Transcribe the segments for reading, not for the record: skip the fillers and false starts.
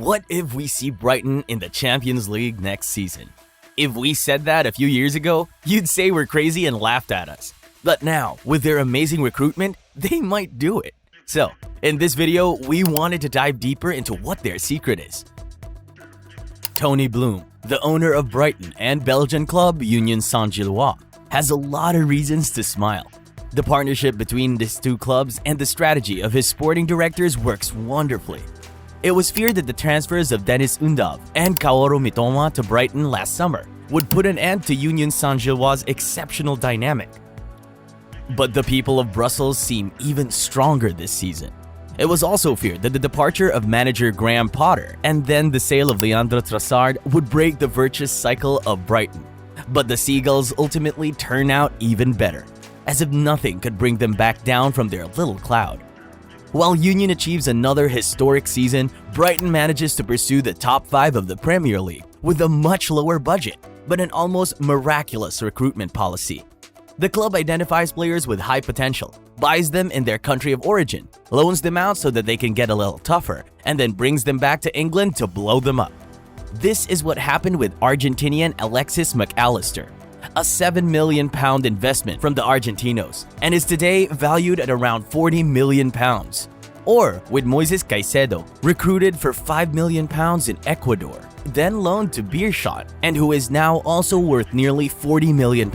What if we see Brighton in the Champions League next season? If we said that a few years ago, you'd say we're crazy and laughed at us. But now, with their amazing recruitment, they might do it. So, in this video, we wanted to dive deeper into what their secret is. Tony Bloom, the owner of Brighton and Belgian club Union Saint-Gilloise, has a lot of reasons to smile. The partnership between these two clubs and the strategy of his sporting directors works wonderfully. It was feared that the transfers of Deniz Undav and Kaoru Mitoma to Brighton last summer would put an end to Union Saint-Gilloise's exceptional dynamic. But the people of Brussels seem even stronger this season. It was also feared that the departure of manager Graham Potter and then the sale of Leandro Trossard would break the virtuous cycle of Brighton. But the Seagulls ultimately turn out even better, as if nothing could bring them back down from their little cloud. While Union achieves another historic season, Brighton manages to pursue the top 5 of the Premier League with a much lower budget, but an almost miraculous recruitment policy. The club identifies players with high potential, buys them in their country of origin, loans them out so that they can get a little tougher, and then brings them back to England to blow them up. This is what happened with Argentinian Alexis Mac Allister, a £7 million investment from the Argentinos, and is today valued at around £40 million. Or with Moises Caicedo, recruited for £5 million in Ecuador, then loaned to Beerschot, and who is now also worth nearly £40 million.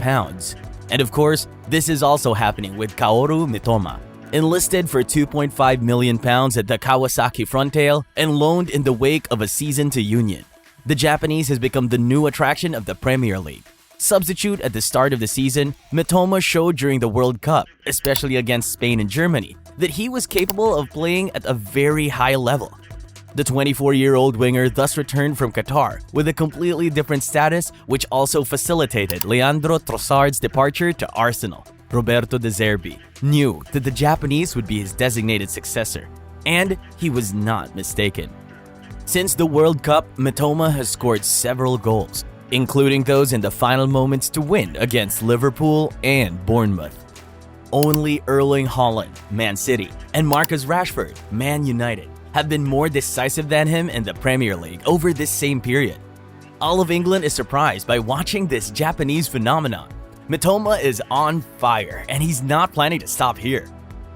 And of course, this is also happening with Kaoru Mitoma, enlisted for £2.5 million at the Kawasaki Frontale and loaned in the wake of a season to Union. The Japanese has become the new attraction of the Premier League. Substitute at the start of the season, Mitoma showed during the World Cup, especially against Spain and Germany, that he was capable of playing at a very high level. The 24-year-old winger thus returned from Qatar with a completely different status, which also facilitated Leandro Trossard's departure to Arsenal. Roberto De Zerbi knew that the Japanese would be his designated successor, and he was not mistaken. Since the World Cup, Mitoma has scored several goals, including those in the final moments to win against Liverpool and Bournemouth. Only Erling Haaland, Man City, and Marcus Rashford, Man United, have been more decisive than him in the Premier League over this same period. All of England is surprised by watching this Japanese phenomenon. Mitoma is on fire, and he's not planning to stop here.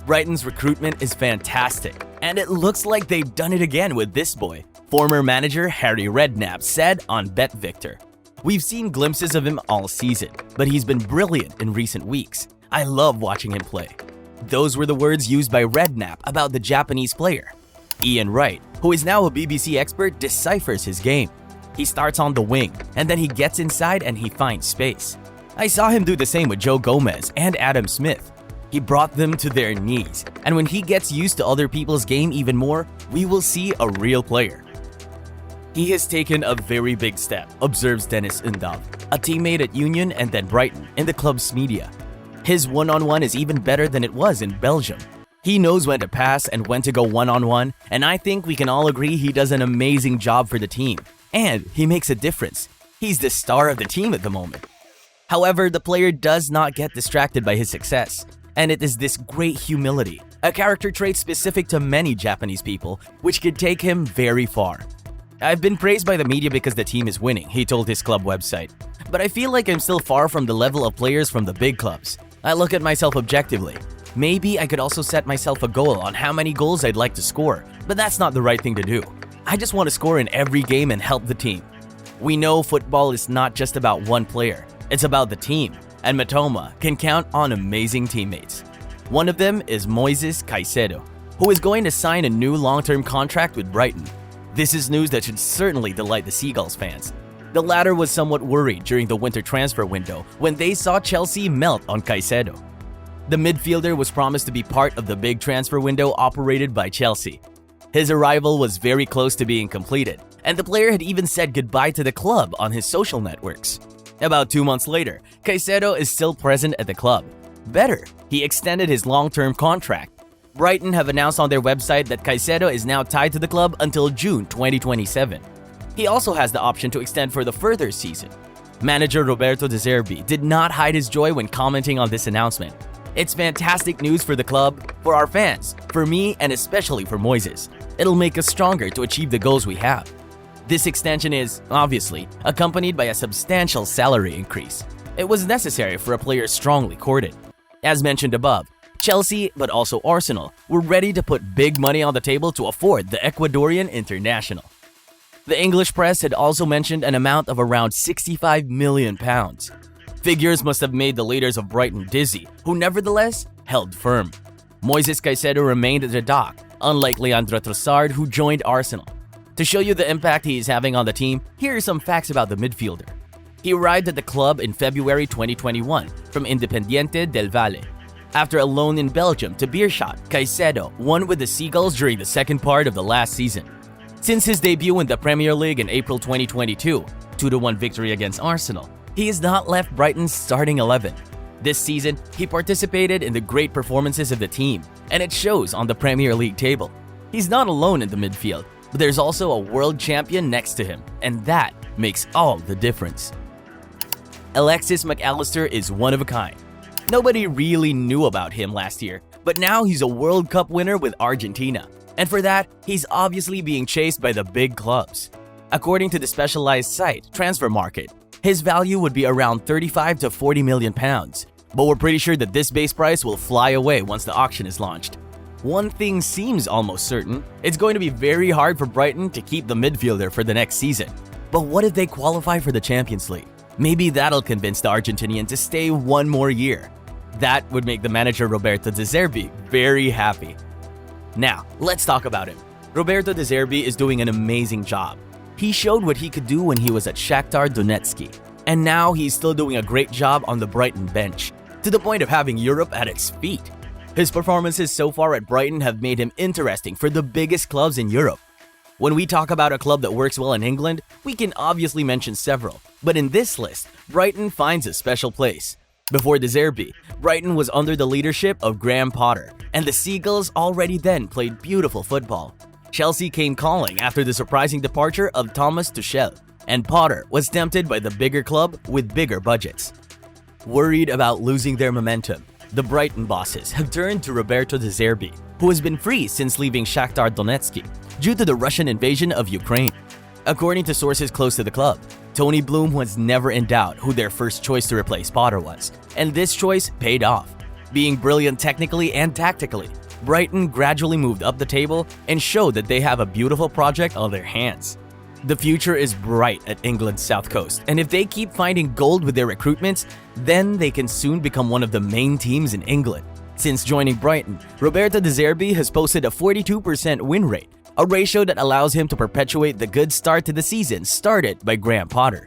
Brighton's recruitment is fantastic, and it looks like they've done it again with this boy. Former manager Harry Redknapp said on Bet Victor, "We've seen glimpses of him all season, but he's been brilliant in recent weeks. I love watching him play." Those were the words used by Redknapp about the Japanese player. Ian Wright, who is now a BBC expert, deciphers his game. He starts on the wing, and then he gets inside and he finds space. I saw him do the same with Joe Gomez and Adam Smith. He brought them to their knees, and when he gets used to other people's game even more, we will see a real player. He has taken a very big step, observes Deniz Undav, a teammate at Union and then Brighton, in the club's media. His one-on-one is even better than it was in Belgium. He knows when to pass and when to go one-on-one, and I think we can all agree he does an amazing job for the team. And he makes a difference. He's the star of the team at the moment. However, the player does not get distracted by his success, and it is this great humility, a character trait specific to many Japanese people, which could take him very far. "I've been praised by the media because the team is winning," he told his club website. "But I feel like I'm still far from the level of players from the big clubs. I look at myself objectively. Maybe I could also set myself a goal on how many goals I'd like to score, but that's not the right thing to do. I just want to score in every game and help the team." We know football is not just about one player, it's about the team, and Mitoma can count on amazing teammates. One of them is Moises Caicedo, who is going to sign a new long-term contract with Brighton. This is news that should certainly delight the Seagulls fans. The latter was somewhat worried during the winter transfer window when they saw Chelsea melt on Caicedo. The midfielder was promised to be part of the big transfer window operated by Chelsea. His arrival was very close to being completed, and the player had even said goodbye to the club on his social networks. About 2 months later, Caicedo is still present at the club. Better, he extended his long-term contract. Brighton have announced on their website that Caicedo is now tied to the club until June 2027. He also has the option to extend for the further season. Manager Roberto De Zerbi did not hide his joy when commenting on this announcement. "It's fantastic news for the club, for our fans, for me, and especially for Moises. It'll make us stronger to achieve the goals we have. This extension is, obviously, accompanied by a substantial salary increase. It was necessary for a player strongly courted. As mentioned above, Chelsea, but also Arsenal, were ready to put big money on the table to afford the Ecuadorian international. The English press had also mentioned an amount of around £65 million. Figures must have made the leaders of Brighton dizzy, who nevertheless held firm. Moises Caicedo remained at the dock, unlike Leandro Trossard, who joined Arsenal. To show you the impact he is having on the team, here are some facts about the midfielder. He arrived at the club in February 2021 from Independiente del Valle. After a loan in Belgium to Beerschot, Caicedo won with the Seagulls during the second part of the last season. Since his debut in the Premier League in April 2022, 2-1 victory against Arsenal, he has not left Brighton's starting 11. This season, he participated in the great performances of the team, and it shows on the Premier League table. He's not alone in the midfield, but there's also a world champion next to him, and that makes all the difference. Alexis Mac Allister is one of a kind. Nobody really knew about him last year, but now he's a World Cup winner with Argentina, and for that, he's obviously being chased by the big clubs. According to the specialized site Transfermarkt, his value would be around 35 to 40 million pounds, but we're pretty sure that this base price will fly away once the auction is launched. One thing seems almost certain: it's going to be very hard for Brighton to keep the midfielder for the next season. But what if they qualify for the Champions League? Maybe that'll convince the Argentinian to stay one more year. That would make the manager Roberto De Zerbi very happy. Now, let's talk about him. Roberto De Zerbi is doing an amazing job. He showed what he could do when he was at Shakhtar Donetsk, and now he's still doing a great job on the Brighton bench, to the point of having Europe at its feet. His performances so far at Brighton have made him interesting for the biggest clubs in Europe. When we talk about a club that works well in England, we can obviously mention several, but in this list, Brighton finds a special place. Before De Zerbi, Brighton was under the leadership of Graham Potter, and the Seagulls already then played beautiful football. Chelsea came calling after the surprising departure of Thomas Tuchel, and Potter was tempted by the bigger club with bigger budgets. Worried about losing their momentum, the Brighton bosses have turned to Roberto De Zerbi, who has been free since leaving Shakhtar Donetsk due to the Russian invasion of Ukraine. According to sources close to the club, Tony Bloom was never in doubt who their first choice to replace Potter was, and this choice paid off. Being brilliant technically and tactically, Brighton gradually moved up the table and showed that they have a beautiful project on their hands. The future is bright at England's South Coast, and if they keep finding gold with their recruitments, then they can soon become one of the main teams in England. Since joining Brighton, Roberto De Zerbi has posted a 42% win rate, a ratio that allows him to perpetuate the good start to the season started by Graham Potter.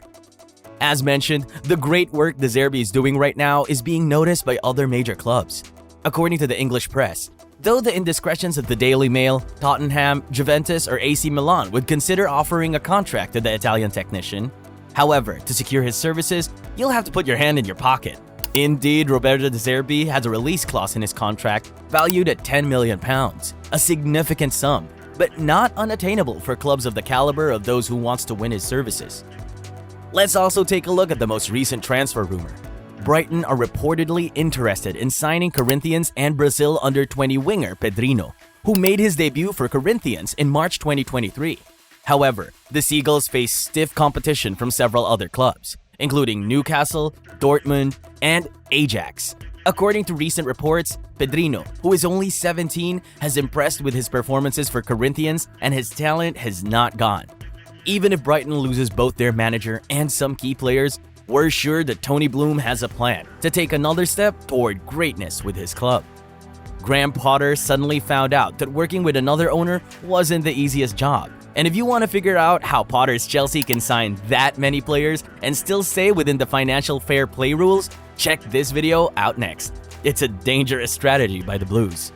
As mentioned, the great work De Zerbi is doing right now is being noticed by other major clubs. According to the English press, though the indiscretions of the Daily Mail, Tottenham, Juventus, or AC Milan would consider offering a contract to the Italian technician, however, to secure his services, you'll have to put your hand in your pocket. Indeed, Roberto De Zerbi has a release clause in his contract valued at £10 million, a significant sum, but not unattainable for clubs of the caliber of those who wants to win his services. Let's also take a look at the most recent transfer rumor. Brighton are reportedly interested in signing Corinthians and Brazil under-20 winger Pedrinho, who made his debut for Corinthians in March 2023. However, the Seagulls face stiff competition from several other clubs, including Newcastle, Dortmund, and Ajax. According to recent reports, Pedrinho, who is only 17, has impressed with his performances for Corinthians, and his talent has not gone. Even if Brighton loses both their manager and some key players, we're sure that Tony Bloom has a plan to take another step toward greatness with his club. Graham Potter suddenly found out that working with another owner wasn't the easiest job. And if you want to figure out how Potter's Chelsea can sign that many players and still stay within the financial fair play rules, check this video out next. It's a dangerous strategy by the Blues.